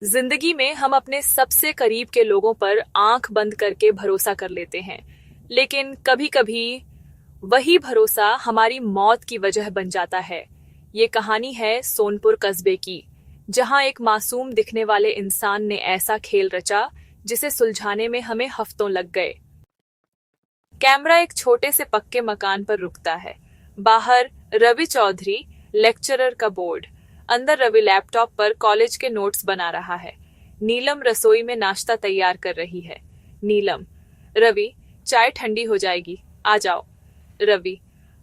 जिंदगी में हम अपने सबसे करीब के लोगों पर आंख बंद करके भरोसा कर लेते हैं, लेकिन कभी-कभी वही भरोसा हमारी मौत की वजह बन जाता है। ये कहानी है सोनपुर कस्बे की, जहां एक मासूम दिखने वाले इंसान ने ऐसा खेल रचा जिसे सुलझाने में हमें हफ्तों लग गए। कैमरा एक छोटे से पक्के मकान पर रुकता है। बाहर रवि चौधरी, लेक्चरर का बोर्ड। अंदर रवि लैपटॉप पर कॉलेज के नोट्स बना रहा है। नीलम रसोई में नाश्ता तैयार कर रही है। नीलम: रवि, चाय ठंडी हो जाएगी, आ जाओ। रवि: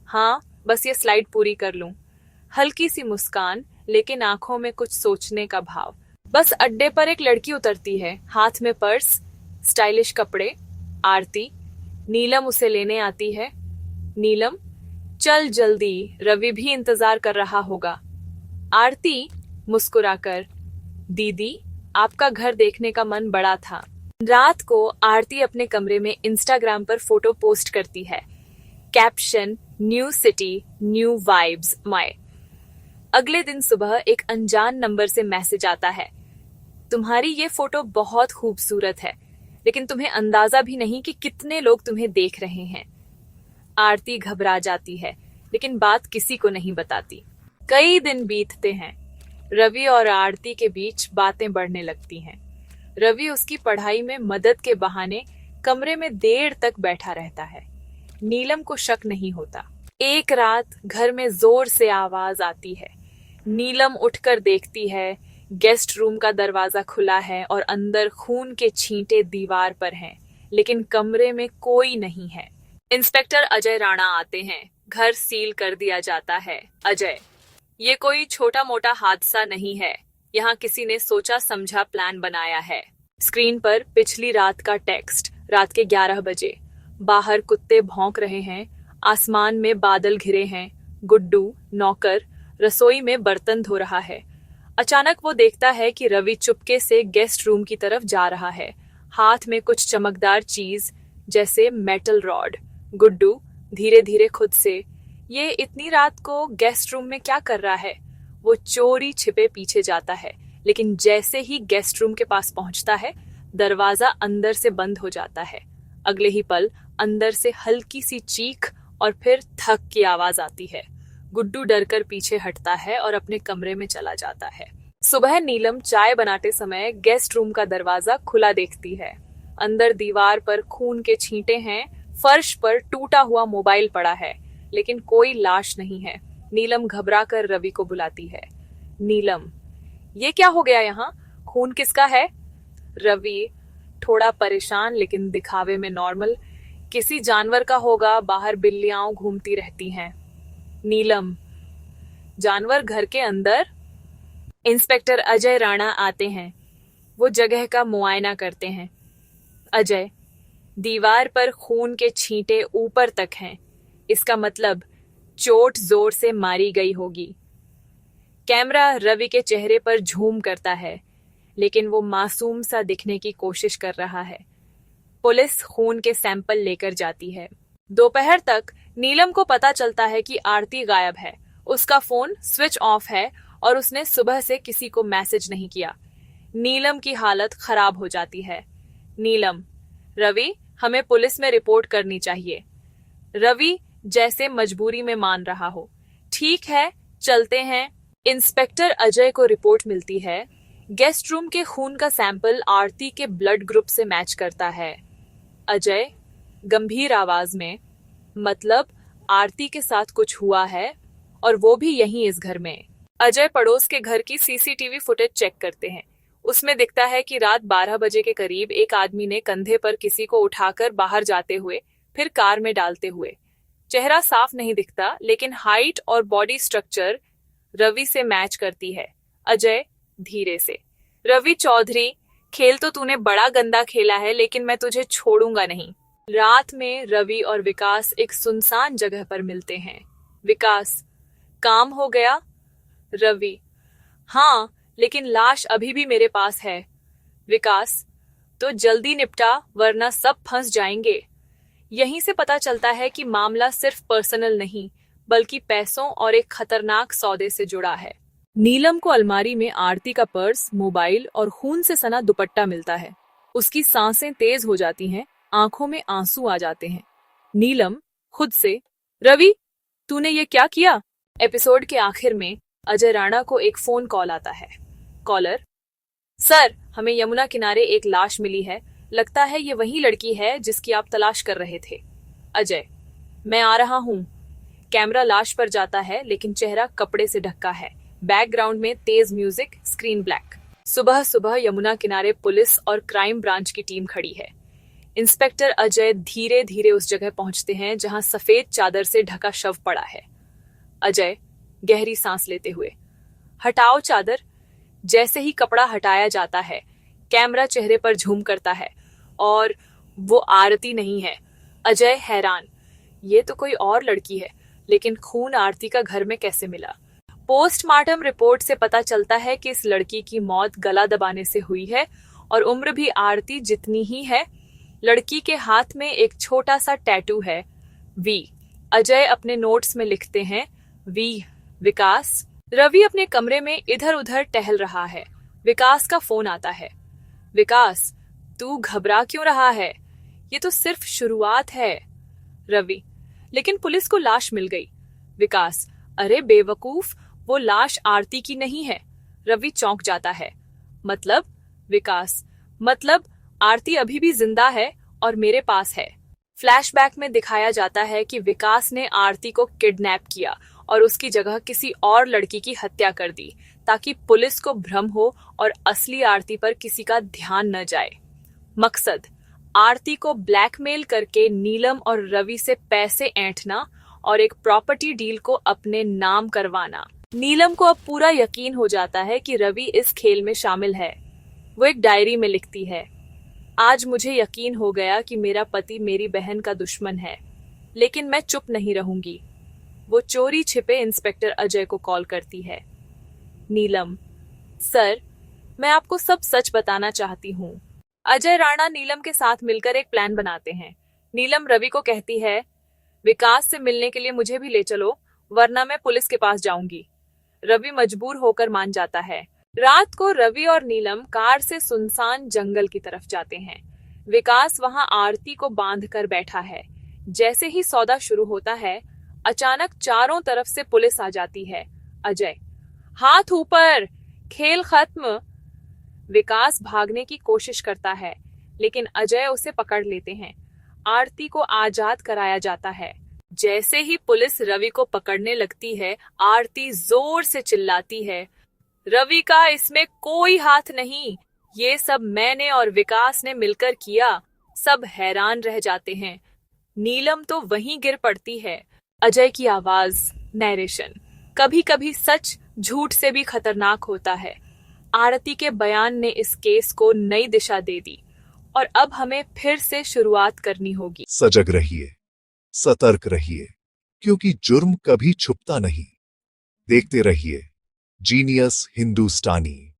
हाँ, बस ये स्लाइड पूरी कर लूं। हल्की सी मुस्कान, लेकिन आंखों में कुछ सोचने का भाव। बस अड्डे पर एक लड़की उतरती है, हाथ में पर्स, स्टाइलिश कपड़े। आरती। नीलम उसे लेने आती है। नीलम: चल जल्दी, रवि भी इंतजार कर रहा होगा। आरती मुस्कुराकर: दीदी, आपका घर देखने का मन बड़ा था। रात को आरती अपने कमरे में इंस्टाग्राम पर फोटो पोस्ट करती है। Caption: new city new vibes my. अगले दिन सुबह एक अनजान नंबर से मैसेज आता है: तुम्हारी ये फोटो बहुत खूबसूरत है, लेकिन तुम्हें अंदाजा भी नहीं कि कितने लोग तुम्हें देख रहे हैं। आरती घबरा जाती है, लेकिन बात किसी को नहीं बताती। कई दिन बीतते हैं। रवि और आरती के बीच बातें बढ़ने लगती हैं। रवि उसकी पढ़ाई में मदद के बहाने कमरे में देर तक बैठा रहता है। नीलम को शक नहीं होता। एक रात घर में जोर से आवाज आती है। नीलम उठकर देखती है, गेस्ट रूम का दरवाजा खुला है और अंदर खून के छींटे दीवार पर हैं, लेकिन कमरे में कोई नहीं है। इंस्पेक्टर अजय राणा आते हैं। घर सील कर दिया जाता है। अजय: ये कोई छोटा मोटा हादसा नहीं है, यहाँ किसी ने सोचा समझा प्लान बनाया है। स्क्रीन पर पिछली रात का टेक्स्ट। रात के 11 बजे। बाहर कुत्ते भौंक रहे हैं, आसमान में बादल घिरे हैं। गुड्डू, नौकर, रसोई में बर्तन धो रहा है। अचानक वो देखता है कि रवि चुपके से गेस्ट रूम की तरफ जा रहा है, हाथ में कुछ चमकदार चीज जैसे मेटल रॉड। गुड्डू धीरे धीरे खुद से: ये इतनी रात को गेस्ट रूम में क्या कर रहा है? वो चोरी छिपे पीछे जाता है, लेकिन जैसे ही गेस्ट रूम के पास पहुंचता है, दरवाजा अंदर से बंद हो जाता है। अगले ही पल अंदर से हल्की सी चीख और फिर थक की आवाज आती है। गुड्डू डरकर पीछे हटता है और अपने कमरे में चला जाता है। सुबह नीलम चाय बनाते समय गेस्ट रूम का दरवाजा खुला देखती है। अंदर दीवार पर खून के छींटे हैं, फर्श पर टूटा हुआ मोबाइल पड़ा है, लेकिन कोई लाश नहीं है। नीलम घबरा कर रवि को बुलाती है। नीलम: ये क्या हो गया यहाँ? खून किसका है? रवि थोड़ा परेशान, लेकिन दिखावे में नॉर्मल: किसी जानवर का होगा, बाहर बिल्लियां घूमती रहती हैं। नीलम: जानवर घर के अंदर? इंस्पेक्टर अजय राणा आते हैं। वो जगह का मुआयना करते हैं। अजय: दीवार पर खून के छींटे ऊपर तक हैं, इसका मतलब चोट जोर से मारी गई होगी। कैमरा रवि के चेहरे पर झूम करता है, लेकिन वो मासूम सा दिखने की कोशिश कर रहा है। पुलिस खून के सैंपल लेकर जाती है। दोपहर तक नीलम को पता चलता है कि आरती गायब है। उसका फोन स्विच ऑफ है और उसने सुबह से किसी को मैसेज नहीं किया। नीलम की हालत खराब हो जाती है। नीलम: रवि, हमें पुलिस में रिपोर्ट करनी चाहिए। रवि जैसे मजबूरी में मान रहा हो। ठीक है, चलते हैं। इंस्पेक्टर अजय को रिपोर्ट मिलती है। गेस्ट रूम के खून का सैंपल आरती के ब्लड ग्रुप से मैच करता है। अजय गंभीर आवाज में: मतलब आरती के साथ कुछ हुआ है, और वो भी यहीं इस घर में। अजय पड़ोस के घर की सीसीटीवी फुटेज चेक करते हैं। उसमें दिखता है कि रात 12 बजे के करीब एक आदमी ने कंधे पर किसी को उठाकर बाहर जाते हुए, फिर कार में डालते हुए। चेहरा साफ नहीं दिखता, लेकिन हाइट और बॉडी स्ट्रक्चर रवि से मैच करती है। अजय धीरे से: रवि चौधरी, खेल तो तूने बड़ा गंदा खेला है, लेकिन मैं तुझे छोड़ूंगा नहीं। रात में रवि और विकास एक सुनसान जगह पर मिलते हैं। विकास: काम हो गया? रवि: हाँ, लेकिन लाश अभी भी मेरे पास है। विकास: तो जल्दी निपटा, वरना सब फंस जाएंगे। यहीं से पता चलता है कि मामला सिर्फ पर्सनल नहीं, बल्कि पैसों और एक खतरनाक सौदे से जुड़ा है। नीलम को अलमारी में आरती का पर्स, मोबाइल और खून से सना दुपट्टा मिलता है। उसकी सांसें तेज हो जाती हैं, आंखों में आंसू आ जाते हैं। नीलम खुद से, रवि, तूने ये क्या किया? एपिसोड के आखिर में अजय राणा को एक फोन कॉल आता है। कॉलर, सर, हमें यमुना किनारे एक लाश मिली है। लगता है ये वही लड़की है जिसकी आप तलाश कर रहे थे। अजय, मैं आ रहा हूँ। कैमरा लाश पर जाता है, लेकिन चेहरा कपड़े से ढका है। बैकग्राउंड में तेज म्यूजिक, स्क्रीन ब्लैक। सुबह सुबह यमुना किनारे पुलिस और क्राइम ब्रांच की टीम खड़ी है। इंस्पेक्टर अजय धीरे धीरे उस जगह पहुंचते हैं जहां सफेद चादर से ढका शव पड़ा है। अजय गहरी सांस लेते हुए, हटाओ चादर। जैसे ही कपड़ा हटाया जाता है, कैमरा चेहरे पर झूम करता है और वो आरती नहीं है। अजय हैरान, ये तो कोई और लड़की है, लेकिन खून आरती का घर में कैसे मिला? पोस्टमार्टम रिपोर्ट से पता चलता है कि इस लड़की की मौत गला दबाने से हुई है और उम्र भी आरती जितनी ही है। लड़की के हाथ में एक छोटा सा टैटू है, वी। अजय अपने नोट्स में लिखते हैं, वी, विकास। रवि अपने कमरे में इधर उधर टहल रहा है। विकास का फोन आता है। विकास, तू घबरा क्यों रहा है? ये तो सिर्फ शुरुआत है। रवि, लेकिन पुलिस को लाश मिल गई। विकास, अरे बेवकूफ, वो लाश आरती की नहीं है। रवि चौंक जाता है। मतलब? विकास, मतलब आरती अभी भी जिंदा है और मेरे पास है। फ्लैशबैक में दिखाया जाता है कि विकास ने आरती को किडनैप किया और उसकी जगह किसी और लड़की की हत्या कर दी, ताकि पुलिस को भ्रम हो और असली आरती पर किसी का ध्यान न जाए। मकसद, आरती को ब्लैकमेल करके नीलम और रवि से पैसे ऐंठना और एक प्रॉपर्टी डील को अपने नाम करवाना। नीलम को अब पूरा यकीन हो जाता है कि रवि इस खेल में शामिल है। वो एक डायरी में लिखती है, आज मुझे यकीन हो गया कि मेरा पति मेरी बहन का दुश्मन है, लेकिन मैं चुप नहीं रहूंगी। वो चोरी छिपे इंस्पेक्टर अजय को कॉल करती है। नीलम, सर, मैं आपको सब सच बताना चाहती हूँ। अजय राणा नीलम के साथ मिलकर एक प्लान बनाते हैं। नीलम रवि को कहती है, विकास से मिलने के लिए मुझे भी ले चलो, वरना मैं पुलिस के पास जाऊंगी। रवि मजबूर होकर मान जाता है। रात को रवि और नीलम कार से सुनसान जंगल की तरफ जाते हैं। विकास वहां आरती को बांध कर बैठा है। जैसे ही सौदा शुरू होता है, अचानक चारों तरफ से पुलिस आ जाती है। अजय, हाथ ऊपर, खेल खत्म। विकास भागने की कोशिश करता है, लेकिन अजय उसे पकड़ लेते हैं। आरती को आजाद कराया जाता है। जैसे ही पुलिस रवि को पकड़ने लगती है, आरती जोर से चिल्लाती है, रवि का इसमें कोई हाथ नहीं, ये सब मैंने और विकास ने मिलकर किया। सब हैरान रह जाते हैं। नीलम तो वहीं गिर पड़ती है। अजय की आवाज, नैरेशन। कभी कभी सच झूठ से भी खतरनाक होता है। आरती के बयान ने इस केस को नई दिशा दे दी और अब हमें फिर से शुरुआत करनी होगी। सजग रहिए, सतर्क रहिए, क्योंकि जुर्म कभी छुपता नहीं। देखते रहिए जीनियस हिंदुस्तानी।